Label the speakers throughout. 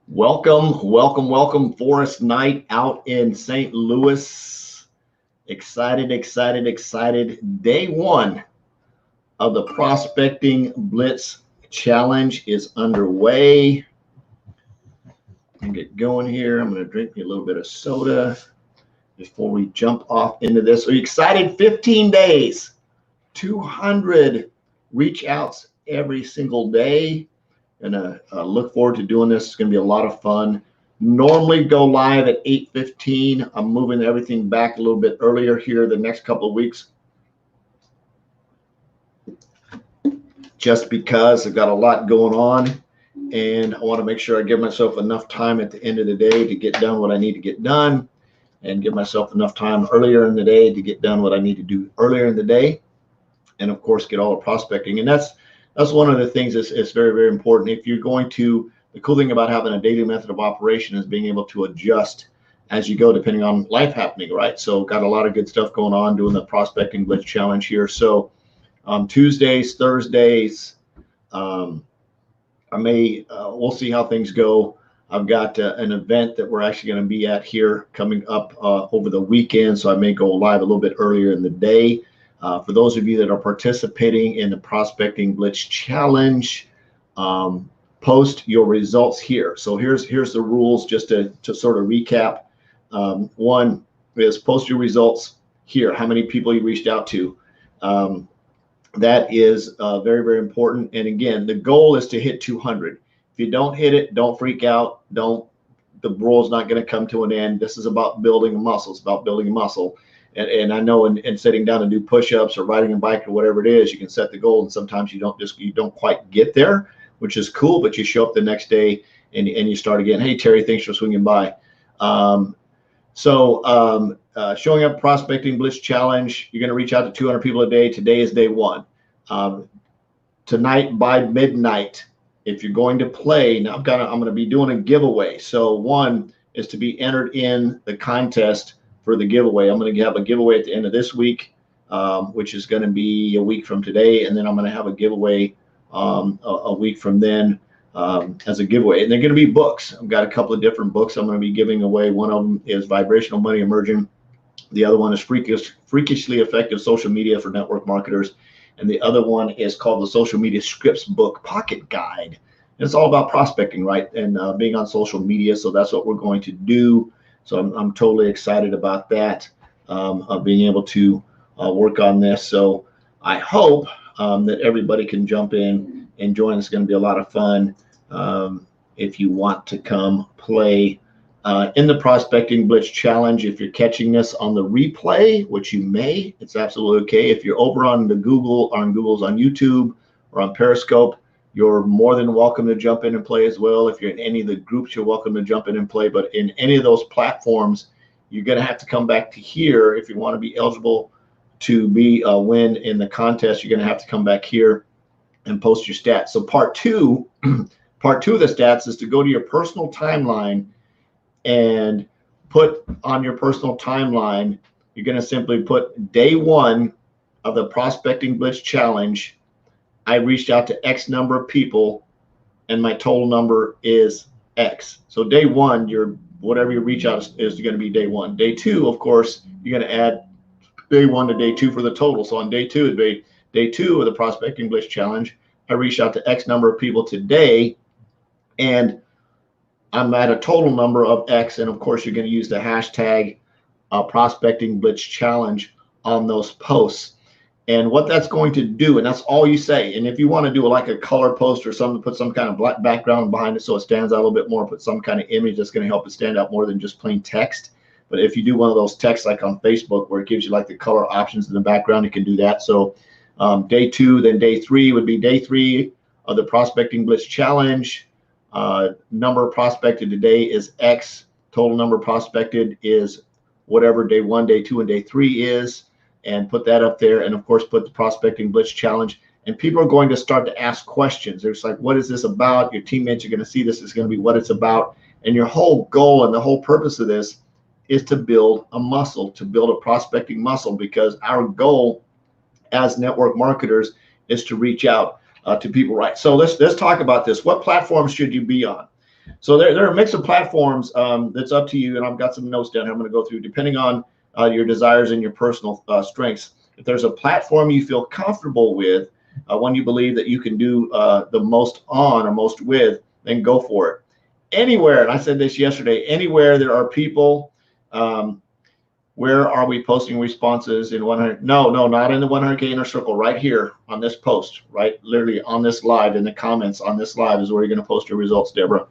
Speaker 1: Welcome, Forest Night out in St. Louis. Excited. Day one of the Prospecting Blitz Challenge is underway. And get going here. I'm going to drink me a little bit of soda before we jump off into this. Are you excited? 15 days, 200 reach outs every single day. And look forward to doing this. It's going to be a lot of fun. Normally go live at 8:15. I'm moving everything back a little bit earlier here the next couple of weeks, just because I've got a lot going on, and I want to make sure I give myself enough time at the end of the day to get done what I need to get done, and give myself enough time earlier in the day to get done what I need to do earlier in the day, and of course get all the prospecting. And that's one of the things that's very important. If you're going to, the cool thing about having a daily method of operation is being able to adjust as you go, depending on life happening, right? So got a lot of good stuff going on doing the Prospecting Blitz Challenge here. So Tuesdays, Thursdays, we'll see how things go. I've got an event that we're actually going to be at here coming up over the weekend, so I may go live a little bit earlier in the day. For those of you that are participating in the Prospecting Blitz Challenge, post your results here. So here's the rules, just to sort of recap. One is post your results here, how many people you reached out to. That is very important. And again, the goal is to hit 200. If you don't hit it, don't freak out. The role's not going to come to an end. This is about building a muscle. It's about building a muscle. And I know in sitting down to do push-ups or riding a bike or whatever it is, you can set the goal, and sometimes you don't quite get there, which is cool, but you show up the next day and you start again. Hey, Terry, thanks for swinging by. Showing up Prospecting Blitz Challenge, you're going to reach out to 200 people a day. Today is day one. Tonight by midnight, if you're going to play, now I'm going to be doing a giveaway. So one is to be entered in the contest for the giveaway. I'm going to have a giveaway at the end of this week, which is going to be a week from today, and then I'm going to have a giveaway a week from then as a giveaway. And they're going to be books. I've got a couple of different books I'm going to be giving away. One of them is Vibrational Money Emerging. The other one is Freakishly Effective Social Media for Network Marketers. And the other one is called the Social Media Scripts Book Pocket Guide. And it's all about prospecting, right? And being on social media. So that's what we're going to do. So I'm totally excited about that, of being able to work on this. So I hope that everybody can jump in and join. It's going to be a lot of fun. If you want to come play in the Prospecting Blitz Challenge, if you're catching this on the replay, which you may, it's absolutely okay. If you're over on the Google's on YouTube or on Periscope, you're more than welcome to jump in and play as well. If you're in any of the groups, you're welcome to jump in and play. But in any of those platforms, you're going to have to come back to here. If you want to be eligible to be a win in the contest, you're going to have to come back here and post your stats. So part two of the stats is to go to your personal timeline and put on your personal timeline, you're going to simply put day one of the Prospecting Blitz Challenge. I reached out to X number of people, and my total number is X. So day one, whatever your reach out is going to be day one. Day two, of course, you're going to add day one to day two for the total. So on day two of the Prospecting Blitz Challenge, I reached out to X number of people today, and I'm at a total number of X. And of course, you're going to use the hashtag Prospecting Blitz Challenge on those posts. And what that's going to do, and that's all you say. And if you want to do like a color post or something, put some kind of black background behind it so it stands out a little bit more, put some kind of image that's going to help it stand out more than just plain text. But if you do one of those texts like on Facebook where it gives you like the color options in the background, you can do that. So day two, then day three would be day three of the Prospecting Blitz Challenge. Number prospected today is X. Total number prospected is whatever day one, day two, and day three is. And put that up there, and of course put the Prospecting Blitz Challenge. And people are going to start to ask questions. They're just like, what is this about? Your teammates are going to see this is going to be what it's about. And your whole goal and the whole purpose of this is to build a muscle, to build a prospecting muscle, because our goal as network marketers is to reach out to people, right? So let's talk about this. What platforms should you be on? So there are a mix of platforms that's up to you, and I've got some notes down here I'm going to go through depending on your desires and your personal strengths. If there's a platform you feel comfortable with, one you believe that you can do the most on or most with, then go for it. Anywhere, and I said this yesterday, anywhere there are people, where are we posting responses in 100? No, not in the 100K inner circle, right here on this post, right? Literally on this live, in the comments on this live is where you're going to post your results, Deborah.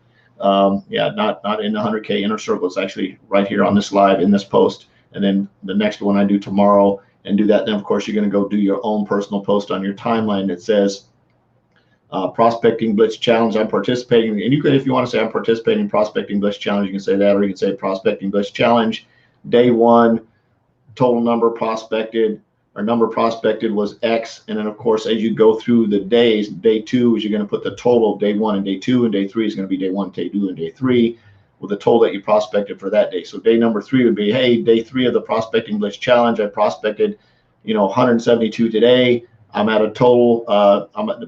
Speaker 1: Yeah, not in the 100K inner circle. It's actually right here on this live in this post. And then the next one I do tomorrow and do that. Then, of course, you're going to go do your own personal post on your timeline that says, Prospecting Blitz Challenge, I'm participating. And you can, if you want to say I'm participating in Prospecting Blitz Challenge, you can say that, or you can say Prospecting Blitz Challenge. Day 1, total number prospected, or number prospected was X. And then, of course, as you go through the days, day 2 is you're going to put the total of day 1 and day 2, and day 3 is going to be day 1, day 2, and day 3 with the total that you prospected for that day. So day number 3 would be, hey, day 3 of the Prospecting Blitz Challenge, I prospected, 172 today. I'm at a total,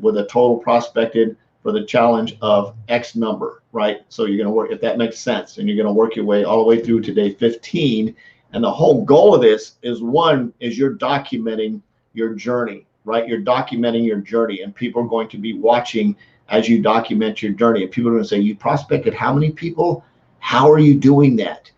Speaker 1: with a total prospected for the challenge of X number, right? So you're going to work, if that makes sense, and you're going to work your way all the way through to day 15. And the whole goal of this is, one, is you're documenting your journey, right? You're documenting your journey, and people are going to be watching as you document your journey. And people are going to say, you prospected how many people? How are you doing that?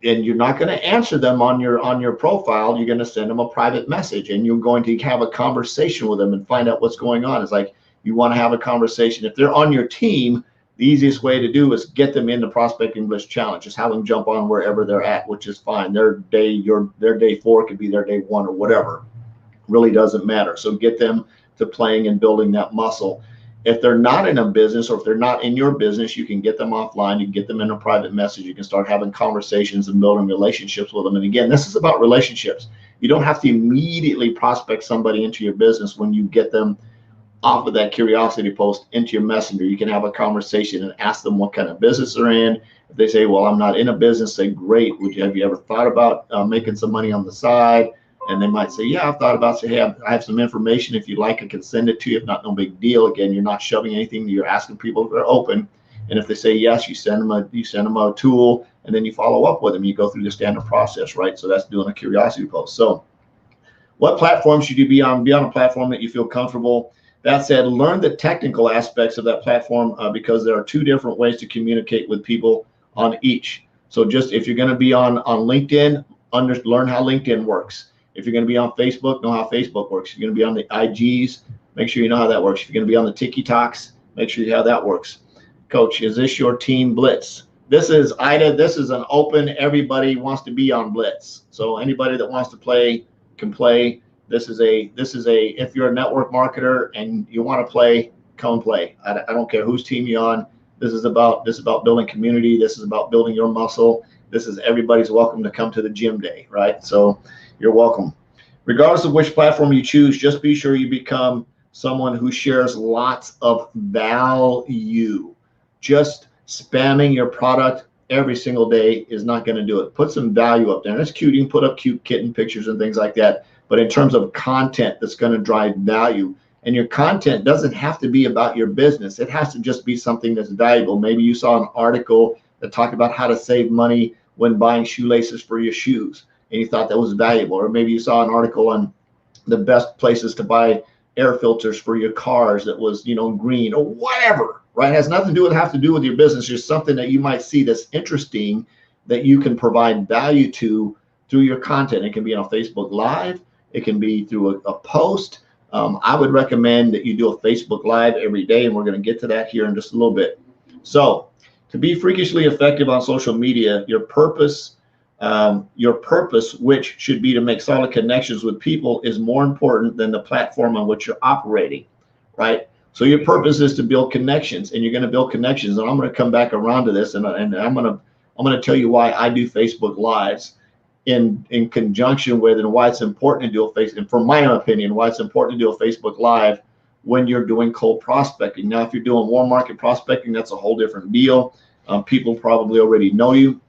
Speaker 1: And you're not going to answer them on your profile. You're going to send them a private message, and you're going to have a conversation with them and find out what's going on. It's like, you want to have a conversation. If they're on your team, the easiest way to do is get them in the Prospecting Blitz Challenge. Just have them jump on wherever they're at, which is fine. Their day 4 could be their day 1 or whatever. Really doesn't matter. So get them to playing and building that muscle. If they're not in a business, or if they're not in your business, you can get them offline. You can get them in a private message. You can start having conversations and building relationships with them. And again, this is about relationships. You don't have to immediately prospect somebody into your business when you get them off of that curiosity post into your messenger. You can have a conversation and ask them what kind of business they're in. If they say, well, I'm not in a business, say, great. Have you ever thought about making some money on the side? And they might say, yeah, I've thought about, say, hey, I have some information. If you'd like, I can send it to you. If not, no big deal. Again, you're not shoving anything. You're asking people if they're open. And if they say yes, you send them a tool, and then you follow up with them. You go through the standard process, right? So that's doing a curiosity post. So what platform should you be on? Be on a platform that you feel comfortable. That said, learn the technical aspects of that platform, because there are 2 different ways to communicate with people on each. So just, if you're going to be on LinkedIn, learn how LinkedIn works. If you're going to be on Facebook, know how Facebook works. If you're going to be on the IGs, make sure you know how that works. If you're going to be on the TikToks, make sure you know how that works. Coach, is this your team Blitz? This is Ida. This is an open, everybody wants to be on Blitz. So anybody that wants to play can play. This is a, if you're a network marketer and you want to play, come play. I don't care whose team you're on. This is about building community. This is about building your muscle. This is, everybody's welcome to come to the gym day, right? So you're welcome. Regardless of which platform you choose, just be sure you become someone who shares lots of value. Just spamming your product every single day is not going to do it. Put some value up there. And it's cute. You can put up cute kitten pictures and things like that. But in terms of content that's going to drive value, and your content doesn't have to be about your business. It has to just be something that's valuable. Maybe you saw an article that talked about how to save money when buying shoelaces for your shoes, and you thought that was valuable. Or maybe you saw an article on the best places to buy air filters for your cars that was, green or whatever, right? It has nothing to have to do with your business. Just something that you might see that's interesting that you can provide value to through your content. It can be on Facebook Live. It can be through a post. I would recommend that you do a Facebook Live every day, and we're going to get to that here in just a little bit. So to be freakishly effective on social media, your purpose, which should be to make solid connections with people, is more important than the platform on which you're operating, right? So your purpose is to build connections, and you're going to build connections. And I'm going to come back around to this, and I'm going to tell you why I do Facebook Lives in conjunction with, and why it's important to do a Facebook, and from my opinion, why it's important to do a Facebook Live when you're doing cold prospecting. Now, if you're doing warm market prospecting, that's a whole different deal. People probably already know you.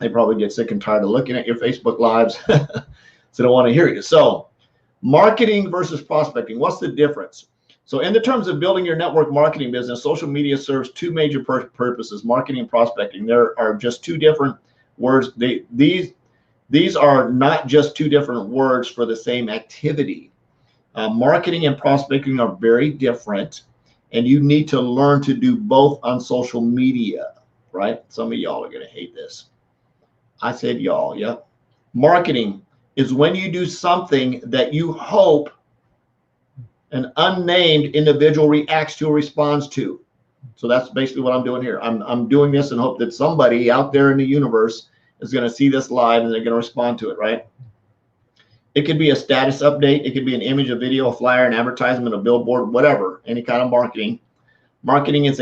Speaker 1: They probably get sick and tired of looking at your Facebook Lives, so they don't want to hear you. So marketing versus prospecting, what's the difference? So in the terms of building your network marketing business, social media serves two major purposes, marketing and prospecting. There are just two different words. These are not just two different words for the same activity. Marketing and prospecting are very different, and you need to learn to do both on social media, right? Some of y'all are going to hate this. I said y'all, yep. Marketing is when you do something that you hope an unnamed individual reacts to or responds to. So that's basically what I'm doing here. I'm doing this and hope that somebody out there in the universe is going to see this live and they're going to respond to it, right? It could be a status update. It could be an image, a video, a flyer, an advertisement, a billboard, whatever, any kind of marketing. Marketing is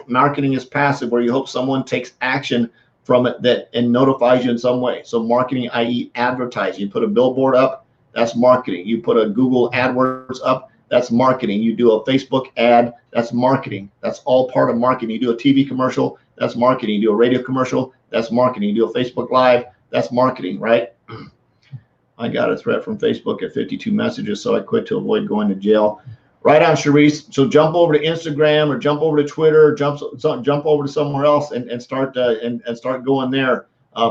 Speaker 1: marketing is passive, where you hope someone takes action from it and notifies you in some way. So marketing, i.e. advertising. You put a billboard up, that's marketing. You put a Google AdWords up, that's marketing. You do a Facebook ad, that's marketing. That's all part of marketing. You do a TV commercial, that's marketing. You do a radio commercial, that's marketing. You do a Facebook Live, that's marketing, right? I got a threat from Facebook at 52 messages, so I quit to avoid going to jail. Right on, Sharice. So jump over to Instagram or jump over to Twitter, or jump over to somewhere else and start start going there.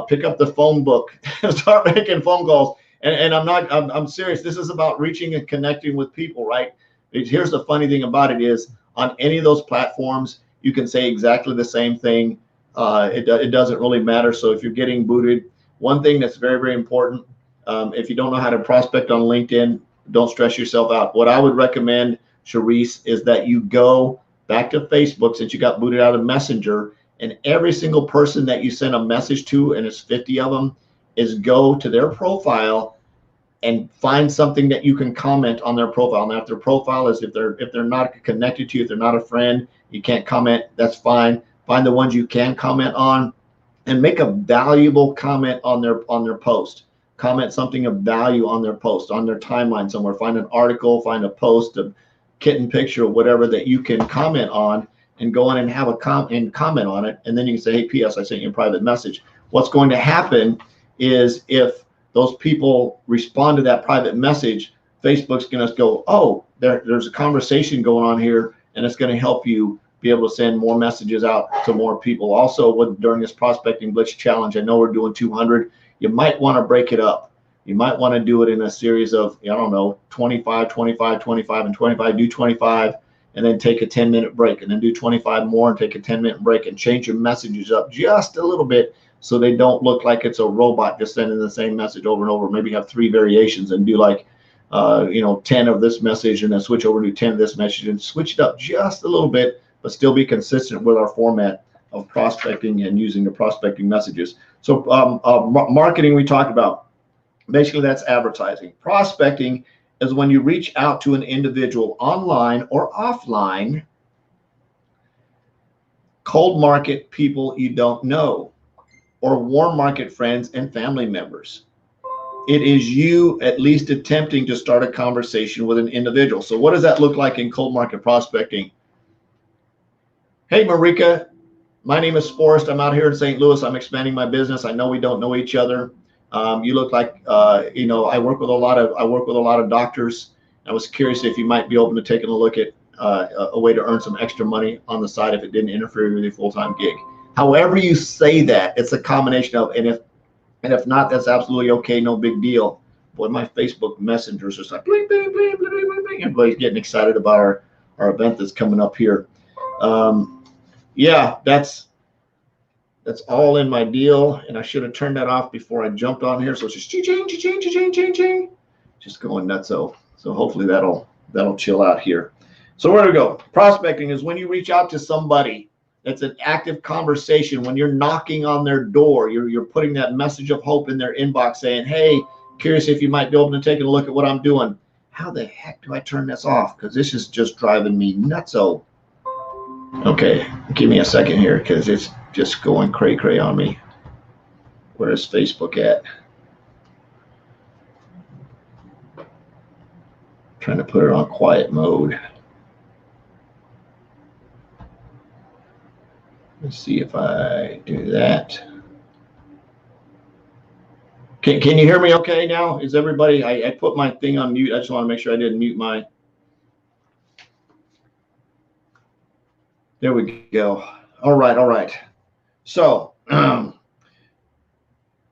Speaker 1: Pick up the phone book, start making phone calls. And I'm serious. This is about reaching and connecting with people, right? Here's the funny thing about it is, on any of those platforms, you can say exactly the same thing. It doesn't really matter. So if you're getting booted, one thing that's very, very important, if you don't know how to prospect on LinkedIn, don't stress yourself out. What I would recommend, Sharice, is that you go back to Facebook, since you got booted out of Messenger, and every single person that you send a message to, and it's 50 of them, is go to their profile and find something that you can comment on their profile. Now, if their profile is, if they're not connected to you, if they're not a friend, you can't comment, that's fine. Find the ones you can comment on and make a valuable comment on their post. Comment something of value on their post, on their timeline somewhere. Find an article, find a post, a kitten picture, whatever that you can comment on, and go in and have a comment on it. And then you can say, hey, P.S., I sent you a private message. What's going to happen is, if those people respond to that private message, Facebook's going to go, oh, there's a conversation going on here, and it's going to help you be able to send more messages out to more people. Also, during this Prospecting Blitz Challenge, I know we're doing 200. You might want to break it up. You might want to do it in a series of, I don't know, 25, 25, 25, and 25. Do 25, and then take a 10-minute break, and then do 25 more and take a 10-minute break, and change your messages up just a little bit so they don't look like it's a robot just sending the same message over and over. Maybe have 3 variations and do like, 10 of this message, and then switch over to 10 of this message, and switch it up just a little bit, but still be consistent with our format of prospecting and using the prospecting messages. So marketing, we talked about. Basically, that's advertising. Prospecting is when you reach out to an individual online or offline, cold market people you don't know, or warm market friends and family members. It is you at least attempting to start a conversation with an individual. So what does that look like in cold market prospecting? Hey, Marika, my name is Forrest. I'm out here in St. Louis. I'm expanding my business. I know we don't know each other. You look like, I work with a lot of doctors. I was curious if you might be open to taking a look at a way to earn some extra money on the side if it didn't interfere with your full-time gig. However you say that, it's a combination of, and if not, that's absolutely okay, no big deal. Boy, my Facebook messengers are just like bling, bling, bling, bling, bling, bling. Everybody's getting excited about our event that's coming up here. Yeah, that's all in my deal, and I should have turned that off before I jumped on here. So it's just ching, ching, ching, ching, ching, just going nuts. So hopefully that'll chill out here. So where to go? Prospecting is when you reach out to somebody. It's an active conversation. When you're knocking on their door, you're putting that message of hope in their inbox, saying, hey, curious if you might be able to take a look at what I'm doing. How the heck do I turn this off? Because this is just driving me nutso. Okay, give me a second here, because it's just going cray on me. Where's Facebook at? Trying to put it on quiet mode. Let's see if I do that. Can you hear me okay now? Is everybody, I put my thing on mute. I just want to make sure I didn't mute my. There we go. All right, all right. So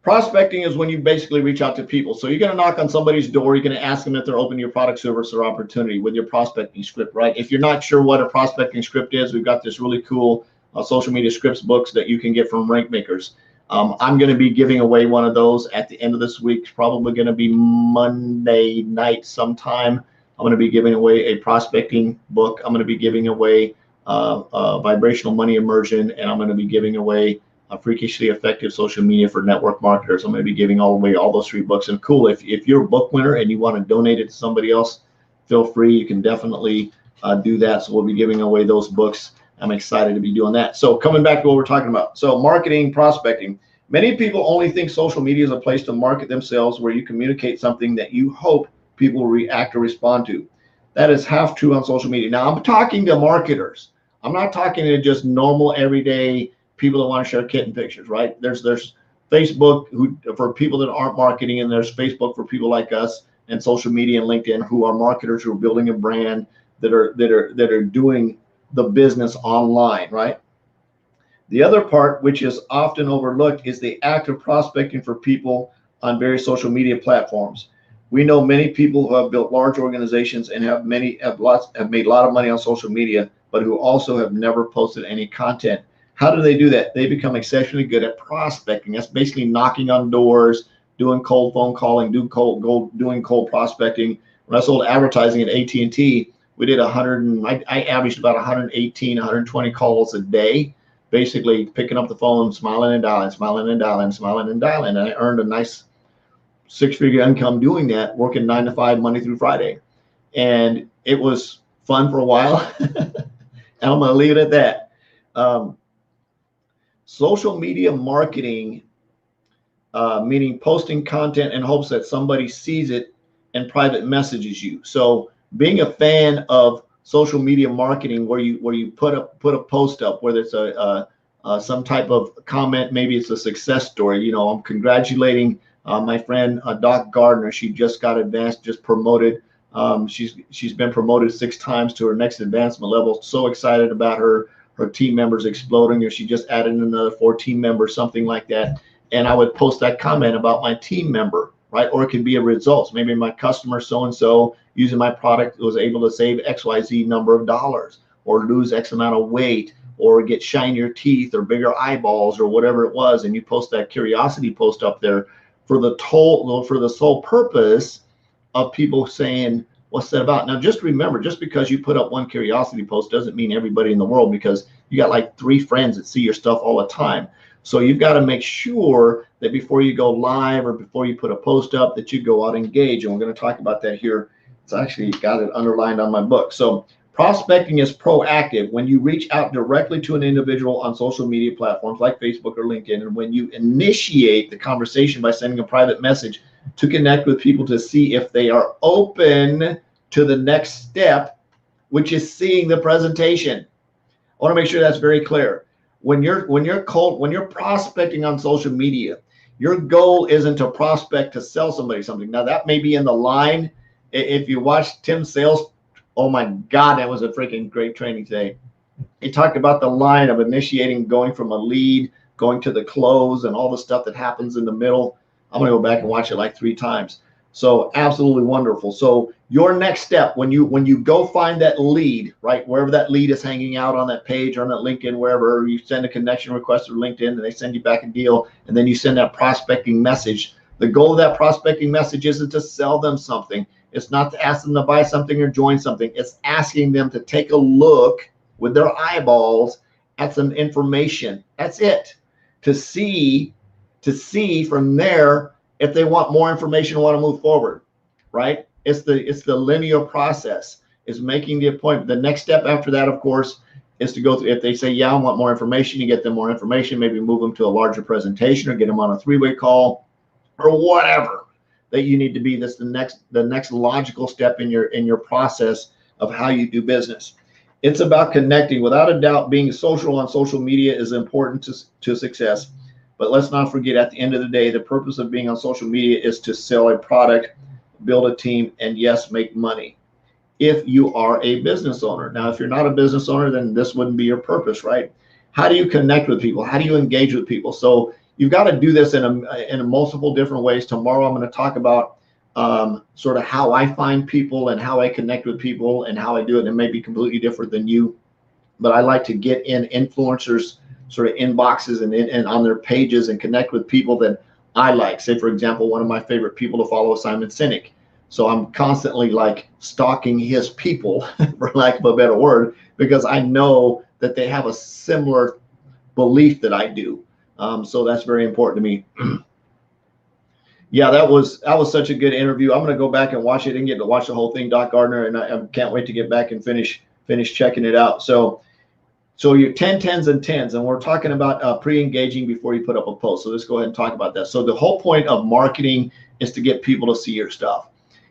Speaker 1: prospecting is when you basically reach out to people. So you're going to knock on somebody's door. You're going to ask them if they're open to your product, service, or opportunity with your prospecting script, right? If you're not sure what a prospecting script is, we've got this really cool social media scripts books that you can get from Rank Makers. I'm going to be giving away one of those at the end of this week. It's probably going to be Monday night sometime. I'm going to be giving away a prospecting book. I'm going to be giving away vibrational money immersion, and I'm going to be giving away freakishly effective social media for network marketers. I'm going to be giving away all those 3 books. And cool, if you're a book winner and you want to donate it to somebody else, feel free. You can definitely do that. So we'll be giving away those books. I'm excited to be doing that. So coming back to what we're talking about. So marketing, prospecting. Many people only think social media is a place to market themselves, where you communicate something that you hope people will react or respond to. That is half true on social media. Now, I'm talking to marketers. I'm not talking to just normal, everyday people that want to share kitten pictures, right? There's Facebook for people that aren't marketing, and there's Facebook for people like us, and social media and LinkedIn who are marketers, who are building a brand, that are doing the business online, right? The other part, which is often overlooked, is the act of prospecting for people on various social media platforms. We know many people who have built large organizations and have made a lot of money on social media, but who also have never posted any content. How do they do that? They become exceptionally good at prospecting. That's basically knocking on doors, doing cold phone calling, doing cold prospecting. When I sold advertising at AT&T, we did I averaged about 118, 120 calls a day, basically picking up the phone, smiling and dialing, smiling and dialing, smiling and dialing. And I earned a nice 6-figure income doing that, working 9 to 5, Monday through Friday. And it was fun for a while. And I'm going to leave it at that. Social media marketing, meaning posting content in hopes that somebody sees it and private messages you. So being a fan of social media marketing, where you put a post up, whether it's some type of comment, maybe it's a success story. You know, I'm congratulating my friend Doc Gardner. She just got just promoted. She's been promoted 6 times to her next advancement level. So excited about her team members exploding, or she just added another 4 team members, something like that. And I would post that comment about my team member, right? Or it could be a results. Maybe my customer so-and-so using my product was able to save XYZ number of dollars, or lose X amount of weight, or get shinier teeth or bigger eyeballs, or whatever it was. And you post that curiosity post up there for the sole purpose of people saying, what's that about? Now, just remember, just because you put up one curiosity post doesn't mean everybody in the world, because you got like 3 friends that see your stuff all the time. So you've got to make sure that before you go live, or before you put a post up, that you go out and engage. And we're going to talk about that here. It's actually got it underlined on my book. So prospecting is proactive, when you reach out directly to an individual on social media platforms like Facebook or LinkedIn, and when you initiate the conversation by sending a private message to connect with people to see if they are open to the next step, which is seeing the presentation. I want to make sure that's very clear. When you're prospecting on social media, your goal isn't to prospect to sell somebody something. Now, that may be in the line. If you watch Tim's sales, oh my God, that was a freaking great training today. He talked about the line of initiating, going from a lead, going to the close, and all the stuff that happens in the middle. I'm going to go back and watch it like 3 times. So absolutely wonderful. So your next step, when you go find that lead, right, wherever that lead is hanging out on that page or on that LinkedIn, wherever, you send a connection request to LinkedIn and they send you back a deal, and then you send that prospecting message. The goal of that prospecting message isn't to sell them something. It's not to ask them to buy something or join something. It's asking them to take a look with their eyeballs at some information. That's it. To see from there if they want more information and want to move forward, right? It's the linear process, is making the appointment. The next step after that, of course, is to go through. If they say, yeah, I want more information, you get them more information, maybe move them to a larger presentation, or get them on a 3-way call, or whatever that you need to be. That's the next logical step in your process of how you do business. It's about connecting. Without a doubt, being social on social media is important to success. But let's not forget, at the end of the day, the purpose of being on social media is to sell a product, build a team, and yes, make money. if you are a business owner. Now, if you're not a business owner, then this wouldn't be your purpose, right? How do you connect with people? How do you engage with people? So you've got to do this in a multiple different ways. Tomorrow, I'm going to talk about sort of how I find people and how I connect with people and how I do it. It may be completely different than you, but I like to get in influencers sort of inboxes and on their pages and connect with people that I like. Say, for example, one of my favorite people to follow is Simon Sinek. So I'm constantly like stalking his people, for lack of a better word, because I know that they have a similar belief that I do. So that's very important to me. Yeah, that was such a good interview. I'm going to go back and watch it. I didn't get to watch the whole thing, Doc Gardner, and I can't wait to get back and finish checking it out. So your 10, 10s, and 10s, and we're talking about pre-engaging before you put up a post. So let's go ahead and talk about that. So the whole point of marketing is to get people to see your stuff.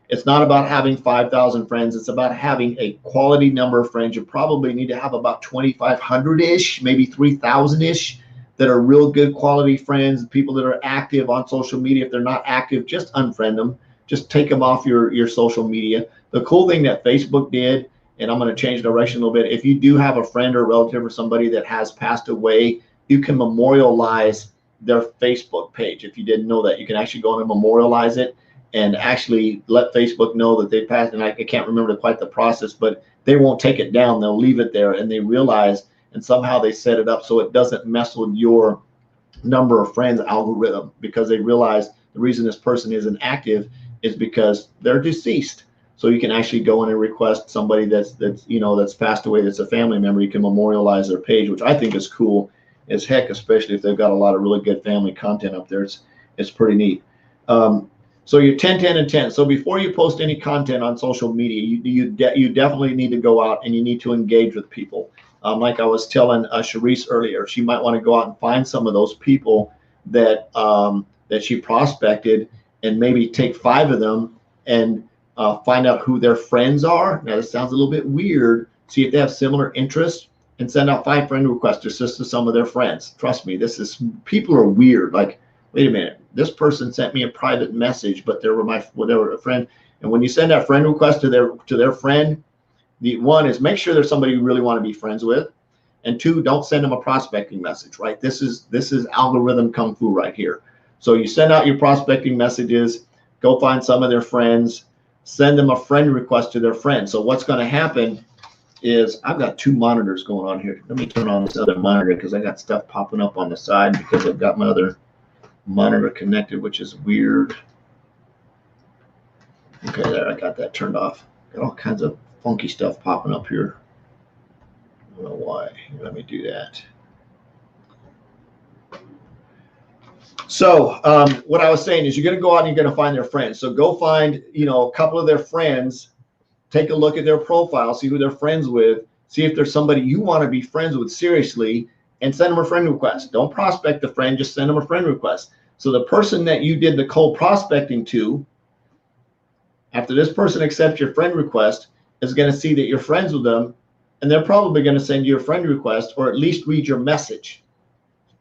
Speaker 1: It's not about having 5,000 friends. It's about having a quality number of friends. You probably need to have about 2,500-ish, maybe 3,000-ish that are real good quality friends, people that are active on social media. If they're not active, just unfriend them. Just take them off your social media. The cool thing that Facebook did, and I'm going to change direction a little bit. If you do have a friend or relative or somebody that has passed away, you can memorialize their Facebook page. If you didn't know that, you can actually go on and memorialize it and actually let Facebook know that they passed. And I can't remember quite the process, but they won't take it down. They'll leave it there, and they realize, and somehow they set it up so it doesn't mess with your number of friends algorithm, because they realize the reason this person isn't active is because they're deceased. So you can actually go in and request somebody that's passed away, that's a family member. You can memorialize their page, which I think is cool as heck, especially if they've got a lot of really good family content up there. It's pretty neat. So you're 10, 10, and 10. So before you post any content on social media, you definitely need to go out and you need to engage with people. Like I was telling Sharice earlier, she might want to go out and find some of those people that she prospected, and maybe take 5 of them and find out who their friends are. Now, this sounds a little bit weird. See if they have similar interests, and send out 5 friend requests just to some of their friends. Trust me, people are weird. Like, wait a minute, this person sent me a private message, but they were my whatever friend. And when you send that friend request to their friend, the one is make sure there's somebody you really want to be friends with, and 2, don't send them a prospecting message. Right? This is algorithm kung fu right here. So you send out your prospecting messages, go find some of their friends, send them a friend request to their friends. So what's going to happen is, I've got 2 monitors going on here. Let me turn on this other monitor because I got stuff popping up on the side because I've got my other monitor connected, which is weird. Okay, there, I got that turned off. Got all kinds of funky stuff popping up here. I don't know why. Let me do that. So what I was saying is, you're going to go out and you're going to find their friends. So go find, a couple of their friends, take a look at their profile, see who they're friends with, see if there's somebody you want to be friends with seriously, and send them a friend request. Don't prospect the friend, just send them a friend request. So the person that you did the cold prospecting to, after this person accepts your friend request, is going to see that you're friends with them, and they're probably going to send you a friend request, or at least read your message.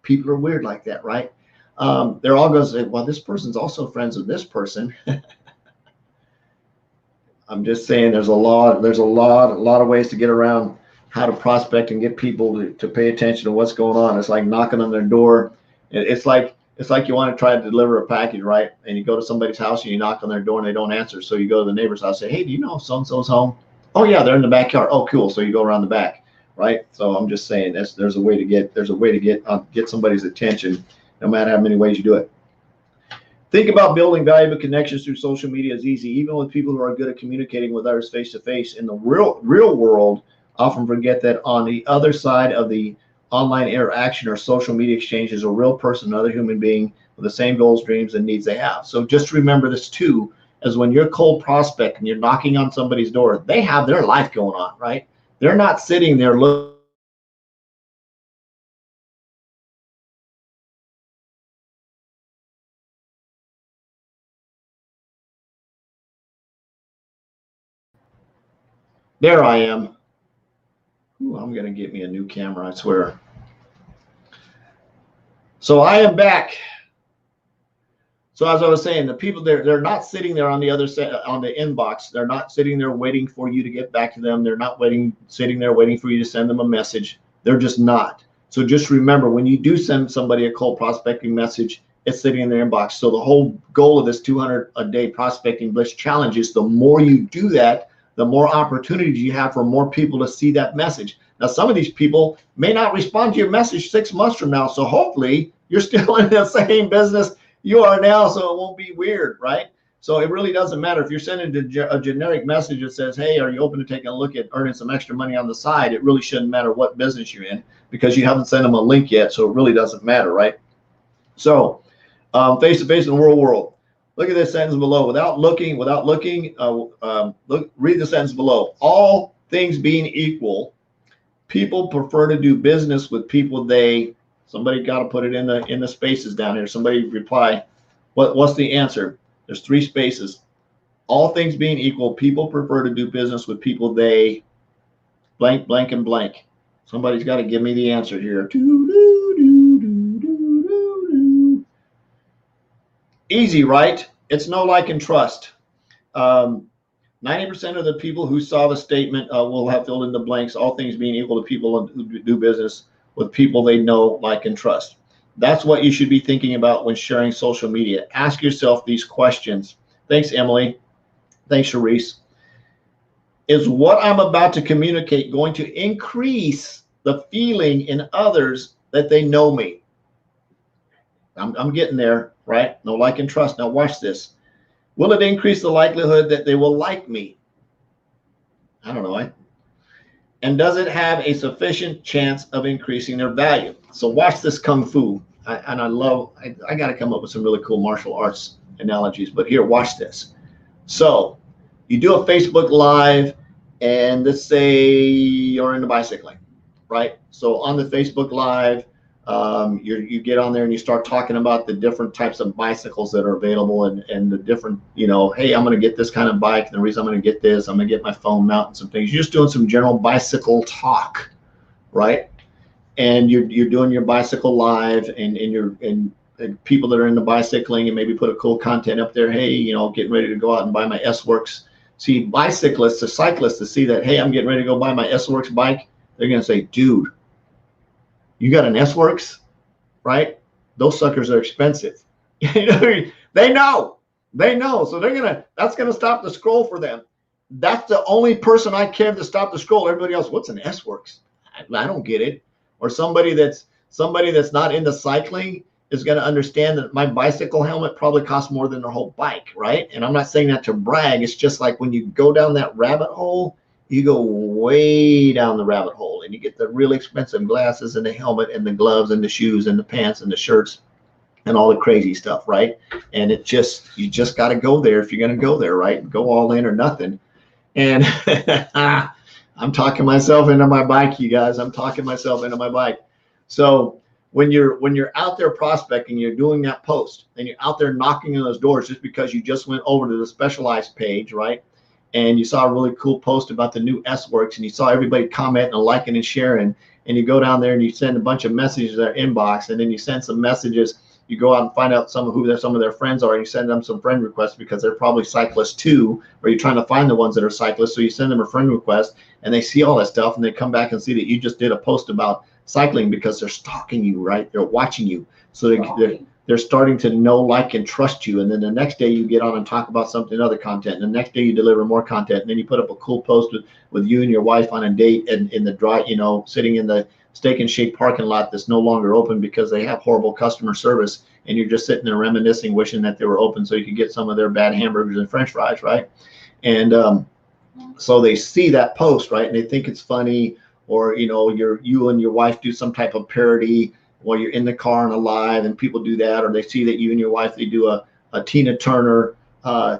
Speaker 1: People are weird like that, right? They're all going to say, well, this person's also friends with this person. I'm just saying, there's a lot of ways to get around how to prospect and get people to pay attention to what's going on. It's like knocking on their door. It's like you want to try to deliver a package, right? And you go to somebody's house and you knock on their door and they don't answer. So you go to the neighbor's house and say, hey, do you know if so-and-so's home? Oh yeah, they're in the backyard. Oh, cool. So you go around the back, right? So I'm just saying, there's a way to get somebody's attention, no matter how many ways you do it. Think about building valuable connections through social media is easy, even with people who are good at communicating with others face to face. In the real world, often forget that on the other side of the online interaction or social media exchange is a real person, another human being with the same goals, dreams, and needs they have. So just remember this too, as when you're cold prospect and you're knocking on somebody's door, they have their life going on, right? They're not sitting there looking. There I am. Ooh, I'm going to get me a new camera, I swear. So I am back. So as I was saying, the people they're not sitting there on the other side on the inbox. They're not sitting there waiting for you to get back to them. They're not sitting there waiting for you to send them a message. They're just not. So just remember, when you do send somebody a cold prospecting message, it's sitting in their inbox. So the whole goal of this 200 a day prospecting blitz challenge is the more you do that, the more opportunities you have for more people to see that message. Now, some of these people may not respond to your message 6 months from now. So hopefully you're still in the same business you are now, so it won't be weird, right? So it really doesn't matter if you're sending a generic message that says, hey, are you open to taking a look at earning some extra money on the side? It really shouldn't matter what business you're in because you haven't sent them a link yet, so it really doesn't matter, right? So face-to-face in the real world. Look at this sentence below. Read the sentence below. All things being equal, people prefer to do business with people somebody got to put it in the spaces down here. Somebody reply. What's the answer? There's 3 spaces. All things being equal, people prefer to do business with people they blank, blank, and blank. Somebody's got to give me the answer here. Easy, right? It's know, like, and trust. 90% of the people who saw the statement will have filled in the blanks. All things being equal to people who do business with people they know, like, and trust. That's what you should be thinking about when sharing social media. Ask yourself these questions. Thanks, Emily. Thanks, Sharice. Is what I'm about to communicate going to increase the feeling in others that they know me? I'm getting there, right? Know, like, and trust. Now watch this. Will it increase the likelihood that they will like me? I don't know. And does it have a sufficient chance of increasing their value? So watch this kung fu. I got to come up with some really cool martial arts analogies, but here, watch this. So you do a Facebook Live, and let's say you're into bicycling, right? So on the Facebook Live, you get on there and you start talking about the different types of bicycles that are available and the different, hey, I'm going to get this kind of bike. And the reason I'm going to get this, I'm going to get my phone mount and some things. You're just doing some general bicycle talk, right? And you're doing your bicycle live and people that are into bicycling and maybe put a cool content up there. Hey, getting ready to go out and buy my S-Works. See, cyclists to see that, hey, I'm getting ready to go buy my S-Works bike. They're going to say, dude, you got an S-Works, right? Those suckers are expensive. They know. So that's going to stop the scroll for them. That's the only person I care to stop the scroll. Everybody else, what's an S-Works? I don't get it. Or somebody that's not into cycling is going to understand that my bicycle helmet probably costs more than their whole bike, right? And I'm not saying that to brag. It's just like when you go down that rabbit hole, you go way down the rabbit hole and you get the really expensive glasses and the helmet and the gloves and the shoes and the pants and the shirts and all the crazy stuff, right? And you just got to go there if you're going to go there, right? Go all in or nothing. And I'm talking myself into my bike, you guys. I'm talking myself into my bike. So when you're out there prospecting, you're doing that post and you're out there knocking on those doors just because you just went over to the specialized page, right? And you saw a really cool post about the new S-Works and you saw everybody commenting and liking and sharing, and you go down there and you send a bunch of messages to their inbox, and then you send some messages. You go out and find out who some of their friends are, and you send them some friend requests because they're probably cyclists too, or you're trying to find the ones that are cyclists. So you send them a friend request and they see all that stuff and they come back and see that you just did a post about cycling because they're stalking you, right? They're watching you. So they're starting to know, like, and trust you. And then the next day you get on and talk about something, other content. And the next day you deliver more content. And then you put up a cool post with you and your wife on a date and in the dry, sitting in the Steak and Shake parking lot that's no longer open because they have horrible customer service. And you're just sitting there reminiscing, wishing that they were open so you could get some of their bad hamburgers and French fries, right? And so they see that post, right? And they think it's funny, or, you and your wife do some type of parody while you're in the car and alive, and people do that, or they see that you and your wife, they do a Tina Turner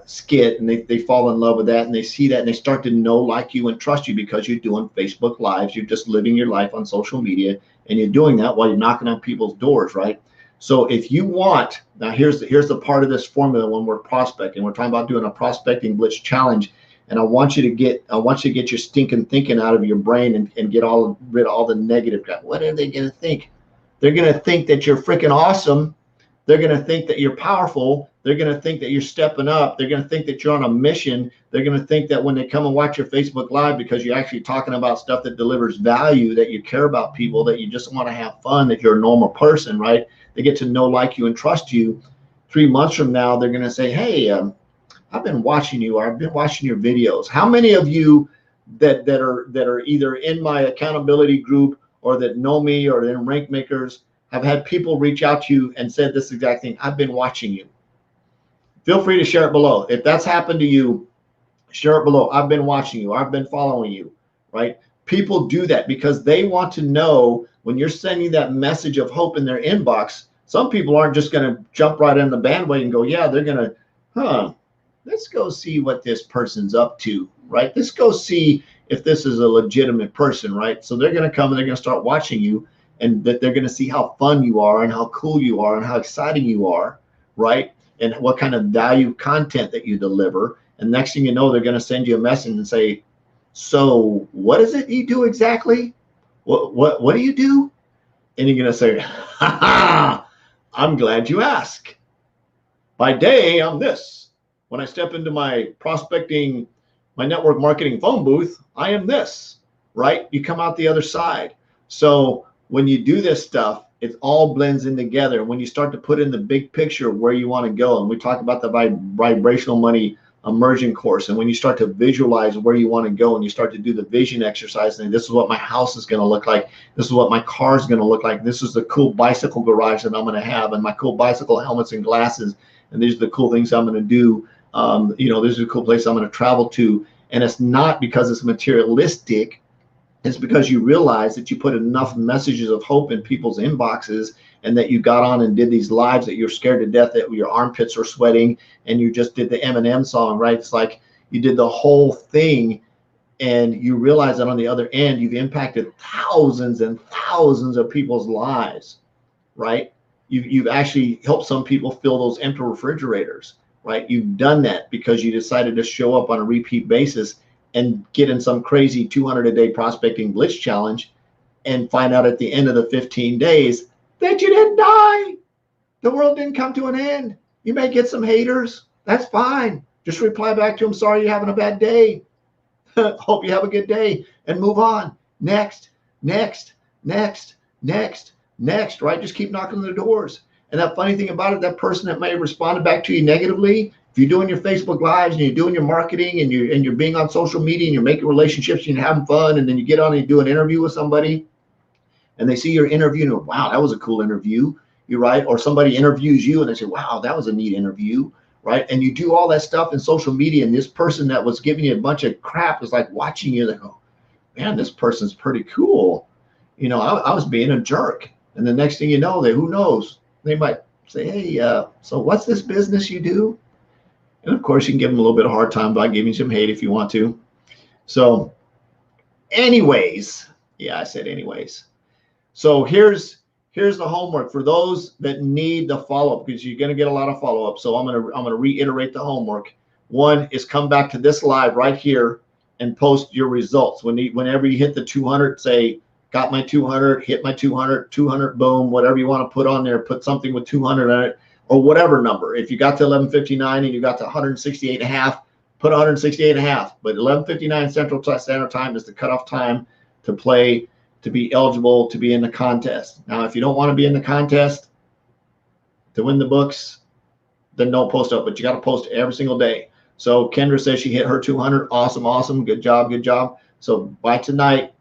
Speaker 1: skit, and they fall in love with that, and they see that, and they start to know, like you, and trust you because you're doing Facebook Lives. You're just living your life on social media, and you're doing that while you're knocking on people's doors, right? So if you want, now here's the part of this formula when we're prospecting. We're talking about doing a prospecting blitz challenge, and I want you to get your stinking thinking out of your brain and get rid of all the negative crap. What are they going to think? They're going to think that you're freaking awesome. They're going to think that you're powerful. They're going to think that you're stepping up. They're going to think that you're on a mission. They're going to think that when they come and watch your Facebook Live, because you're actually talking about stuff that delivers value, that you care about people, that you just want to have fun, that you're a normal person, right? They get to know, like you, and trust you. 3 months from now, they're going to say, hey, I've been watching you, or I've been watching your videos. How many of you that are either in my accountability group or that know me or in Rank Makers have had people reach out to you and said this exact thing? I've been watching you. Feel free to share it below. If that's happened to you, share it below. I've been watching you. I've been following you, right? People do that because they want to know when you're sending that message of hope in their inbox. Some people aren't just going to jump right in the bandwagon and go, yeah, they're going to, let's go see what this person's up to, right? Let's go see if this is a legitimate person, right? So they're going to come and they're going to start watching you, and that they're going to see how fun you are and how cool you are and how exciting you are, right? And what kind of value content that you deliver. And next thing you know, they're going to send you a message and say, so what is it you do exactly? What do you do? And you're going to say, ha ha, I'm glad you asked. By day, I'm this. When I step into my prospecting, my network marketing phone booth, I am this, right? You come out the other side. So when you do this stuff, it all blends in together. When you start to put in the big picture of where you want to go, and we talk about the vibrational money immersion course, and when you start to visualize where you want to go and you start to do the vision exercise, and this is what my house is going to look like, this is what my car is going to look like, this is the cool bicycle garage that I'm going to have, and my cool bicycle helmets and glasses, and these are the cool things I'm going to do. This is a cool place I'm going to travel to. And it's not because it's materialistic. It's because you realize that you put enough messages of hope in people's inboxes, and that you got on and did these lives that you're scared to death that your armpits are sweating, and you just did the Eminem song, right? It's like you did the whole thing, and you realize that on the other end, you've impacted thousands and thousands of people's lives, right? You've actually helped some people fill those empty refrigerators, right? You've done that because you decided to show up on a repeat basis and get in some crazy 200-a-day prospecting blitz challenge and find out at the end of the 15 days that you didn't die. The world didn't come to an end. You may get some haters. That's fine. Just reply back to them, sorry you're having a bad day. Hope you have a good day, and move on. Next, next, next, next, next, right? Just keep knocking on the doors. And that funny thing about it, that person that may have responded back to you negatively, if you're doing your Facebook Lives and you're doing your marketing and you're being on social media and you're making relationships and you're having fun, and then you get on and you do an interview with somebody and they see your interview and go, wow, that was a cool interview, you're right? Or somebody interviews you and they say, wow, that was a neat interview, right? And you do all that stuff in social media, and this person that was giving you a bunch of crap is like watching you. They go, man, this person's pretty cool. I was being a jerk. And the next thing you know, who knows? They might say, hey, so what's this business you do? And of course, you can give them a little bit of a hard time by giving some hate if you want to. So anyways, yeah, I said anyways. So here's the homework for those that need the follow-up, because you're going to get a lot of follow-up. So I'm going to reiterate the homework. One is come back to this live right here and post your results. Whenever you hit the 200, say, got my 200, hit my 200, 200, boom, whatever you want to put on there, put something with 200 on it, or whatever number. If you got to 11:59 and you got to 168.5, put 168.5. But 11:59 Central Standard Time is the cutoff time to play, to be eligible to be in the contest. Now, if you don't want to be in the contest to win the books, then don't post up, but you got to post every single day. So Kendra says she hit her 200. Awesome, awesome. Good job, good job. So by tonight,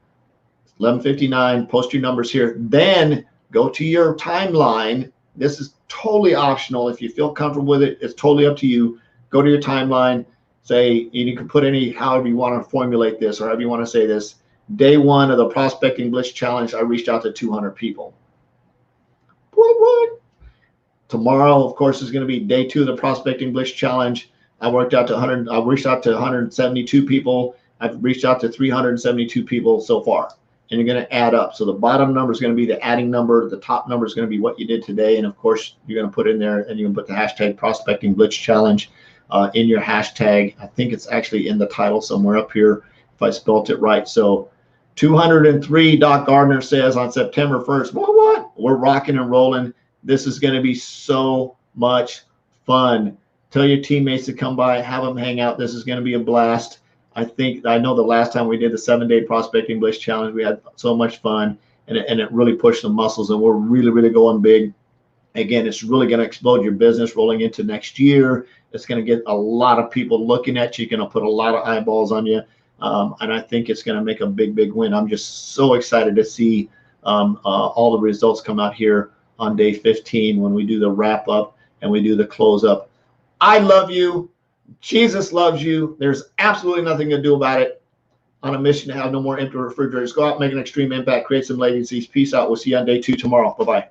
Speaker 1: 11:59, post your numbers here. Then go to your timeline. This is totally optional. If you feel comfortable with it, it's totally up to you. Go to your timeline. Say, you can put however you want to formulate this, or however you want to say this. Day one of the Prospecting Blitz Challenge, I reached out to 200 people. What? Tomorrow, of course, is going to be day 2 of the Prospecting Blitz Challenge. I reached out to 172 people. I've reached out to 372 people so far. And you're going to add up. So the bottom number is going to be the adding number. The top number is going to be what you did today. And of course, you're going to put in there, and you can put the hashtag Prospecting Blitz Challenge in your hashtag. I think it's actually in the title somewhere up here if I spelt it right. So 203, Doc Gardner says on September 1st, what? We're rocking and rolling. This is going to be so much fun. Tell your teammates to come by, have them hang out. This is going to be a blast. I know the last time we did the 7-day prospecting Blitz challenge, we had so much fun, and it really pushed the muscles, and we're really, really going big. Again, it's really going to explode your business rolling into next year. It's going to get a lot of people looking at you, going to put a lot of eyeballs on you. And I think it's going to make a big, big win. I'm just so excited to see all the results come out here on day 15 when we do the wrap up and we do the close up. I love you. Jesus loves you. There's absolutely nothing to do about it. On a mission to have no more empty refrigerators. Go out, make an extreme impact, create some legacies. Peace out. We'll see you on day 2 tomorrow. Bye-bye.